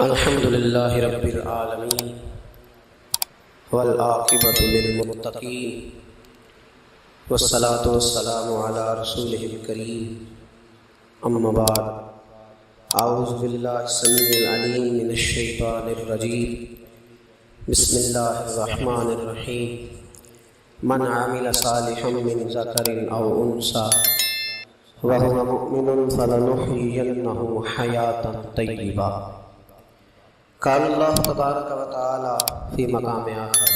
الحمد لله رب العالمين والعاقبة للمتقين والصلاة والسلام على رسوله الكريم أما بعد أعوذ بالله السميع العليم من الشيطان الرجيم بسم الله الرحمن الرحيم من عمل صالحا من ذكر أو أنثى وهو مؤمن فلنحيينه حياة طيبة قال الله تبارك وتعالى في مقام آخر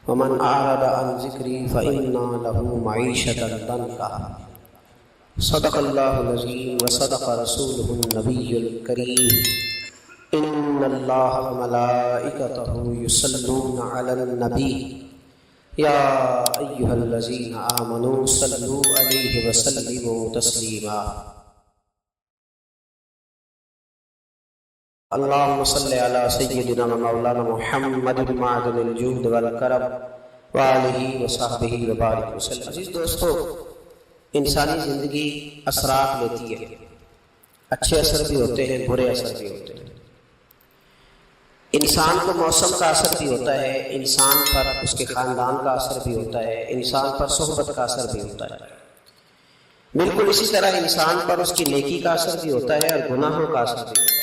ومن أعرض عن ذكري فإن له معيشة ضنكا صدق الله العظيم وصدق رسوله النبي الكريم إن الله وملائكته يصلون على النبي يا أيها الذين آمنوا صلوا عليه وسلموا تسليما اللهم صل على سيدنا مولانا محمد معدن الجود والکرم وآلہ وصحبہ وبارک وسلم۔ عزیز دوستو، انسانی زندگی اثرات لیتی ہے، اچھے اثر بھی ہوتے ہیں، برے اثر بھی ہوتے ہیں۔ انسان کو موسم کا اثر بھی ہوتا ہے، انسان پر اس کے خاندان کا اثر بھی ہوتا ہے، انسان پر صحبت کا اثر بھی ہوتا ہے۔ بالکل اسی طرح انسان پر اس کی نیکی کا اثر بھی ہوتا ہے اور گناہوں کا اثر بھی ہوتا ہے۔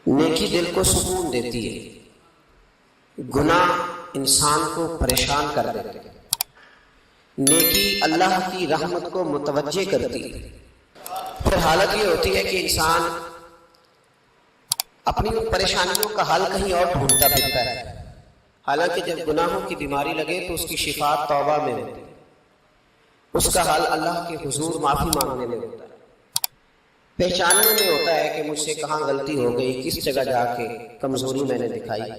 نیکی دل کو سکون دیتی ہے، گناہ انسان کو پریشان کر دیتے ہیں۔ نیکی اللہ کی رحمت کو متوجہ کرتی ہے۔ پھر حالت یہ ہوتی ہے کہ انسان اپنی پریشانیوں کا حل کہیں اور ڈھونڈتا پھرتا ہے، حالانکہ جب گناہوں کی بیماری لگے تو اس کی شفا توبہ میں ہوتی ہے، اس کا حل اللہ کے حضور معافی مانگنے میں ہوتا ہے، پہچاننے میں ہوتا ہے کہ مجھ سے کہاں غلطی ہو گئی، کس جگہ جا کے کمزوری میں نے دکھائی۔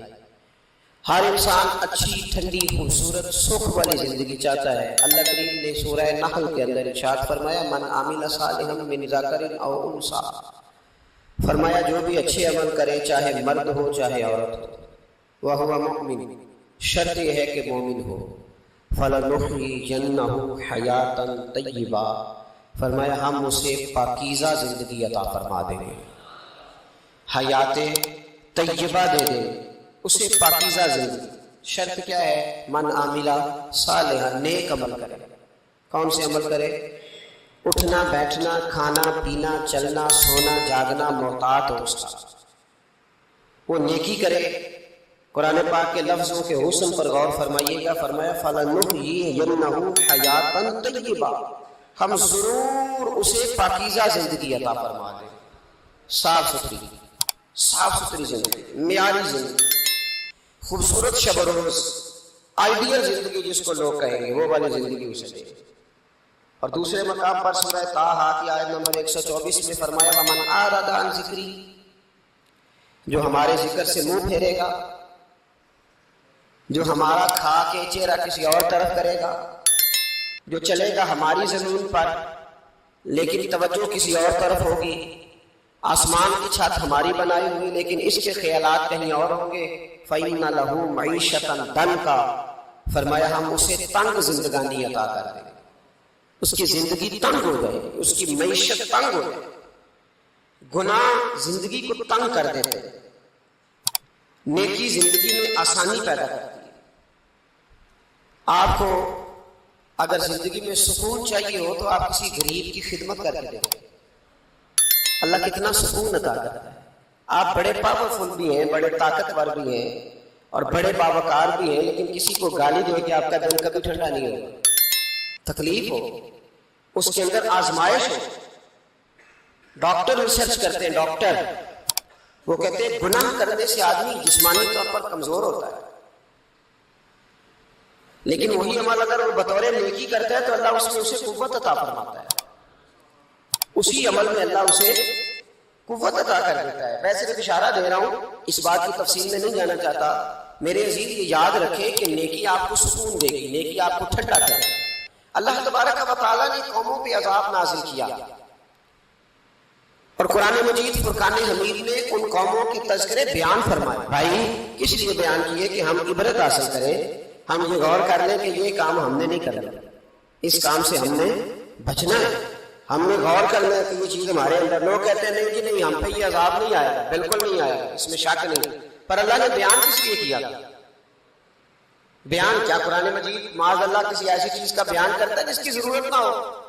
ہر انسان اچھی، ٹھنڈی، خوبصورت، سکھ والی زندگی چاہتا ہے۔ اللہ کریم نے سورہ نحل کے اندر ارشاد فرمایا من عمل صالحا من ذکر او انثی، فرمایا جو بھی اچھے عمل کرے، چاہے مرد ہو چاہے عورت ہو، وہو مؤمن، شرط یہ ہے کہ مومن ہو، فلنحیینہ حیاۃ طیبہ، فرمایا ہم اسے پاکیزہ زندگی عطا فرما دیں گے، حیات طیبہ دے دیں، اسے پاکیزہ زندگی۔ شرط کیا ہے؟ من عاملہ صالحا، نیک عمل کرے۔ کون سے عمل کرے؟ اٹھنا بیٹھنا، کھانا پینا، چلنا سونا جاگنا محتاط ہو اس کا، وہ نیکی کرے۔ قرآن پاک کے لفظوں کے حسن پر غور فرمائیے گا، فرمایا فَلَنُحْيِيَنَّهُ حَيَاةً طَيِّبَةً، ہم ضرور اسے پاکیزہ زندگی عطا فرما دیں، صاف ستھری زندگی، معیاری زندگی، خوبصورت شب و روز، آئیڈیل زندگی جس کو لوگ کہیں گے، وہ والی زندگی اسے دیں۔ اور دوسرے مقام پر سورہ طٰہٰ کی آیت نمبر 124 میں فرمایا وَمَنْ أَعْرَضَ عَنْ ذِكْرِي، جو ہمارے ذکر سے منہ پھیرے گا، جو ہمارا کھا کے چہرہ کسی اور طرف کرے گا، جو چلے گا ہماری زمین پر لیکن توجہ کسی اور طرف ہوگی، آسمان کی چھت ہماری بنائی ہوئی لیکن اس کے خیالات کہیں اور ہوں گے، فَإِنَّ لَهُ مَعِيشَةً ضَنْكًا، فرمایا ہم اسے تنگ زندگانی عطا کر دیں گے، اس کی زندگی تنگ ہو جائے گی، اس کی معیشت تنگ ہو جائے گی۔ گناہ زندگی کو تنگ کر دیتے ہیں، نیکی زندگی میں آسانی پیدا کرتی ہے۔ آپ کو اگر زندگی میں سکون چاہیے ہو تو آپ کسی غریب کی خدمت کر کے دیکھیں، اللہ کتنا سکون عطا کرتا ہے۔ آپ بڑے پاورفل بھی ہیں، بڑے طاقتور بھی ہیں اور بڑے باوقار بھی ہیں، لیکن کسی کو گالی دے کے آپ کا دل کبھی ٹھنڈا نہیں ہوگا، تکلیف ہو، اس کے اندر آزمائش ہو۔ ڈاکٹر ریسرچ کرتے ہیں، ڈاکٹر وہ کہتے ہیں گناہ کرنے سے آدمی جسمانی طور پر کمزور ہوتا ہے، لیکن وہی عمل اگر وہ بطور نیکی کرتا ہے تو اللہ اس میں اسے قوت عطا فرماتا ہے، اسی عمل میں اللہ اسے قوت عطا کر دیتا ہے۔ ویسے تو اشارہ دے رہا ہوں، اس بات کی تفصیل میں نہیں جانا چاہتا۔ میرے عزیز یہ یاد رکھیں کہ نیکی آپ کو سکون دے گی، نیکی آپ کو ٹھنڈا کرے گی۔ اللہ تبارک و تعالیٰ نے قوموں پہ عذاب نازل کیا اور قرآن مجید فرقان حمید میں ان قوموں کے تذکرے بیان فرمائے۔ بھائی کس لیے بیان کیے؟ کہ ہم عبرت حاصل کریں، ہم یہ غور کر لیں کہ یہ کام ہم نے نہیں کرنا، اس کام سے ہم نے بچنا ہے۔ ہم نے غور کرنا ہے کہ یہ چیز ہمارے اندر. لوگ کہتے ہیں نہیں جی نہیں ہم پہ یہ عذاب نہیں آئے گا, بالکل نہیں آئے گا, اس میں شک نہیں. پر اللہ نے بیان کس لیے کیا تھا؟ بیان کیا قرآن مجید معاذ اللہ کسی ایسی چیز کا بیان کرتا ہے جس کی ضرورت نہ ہو؟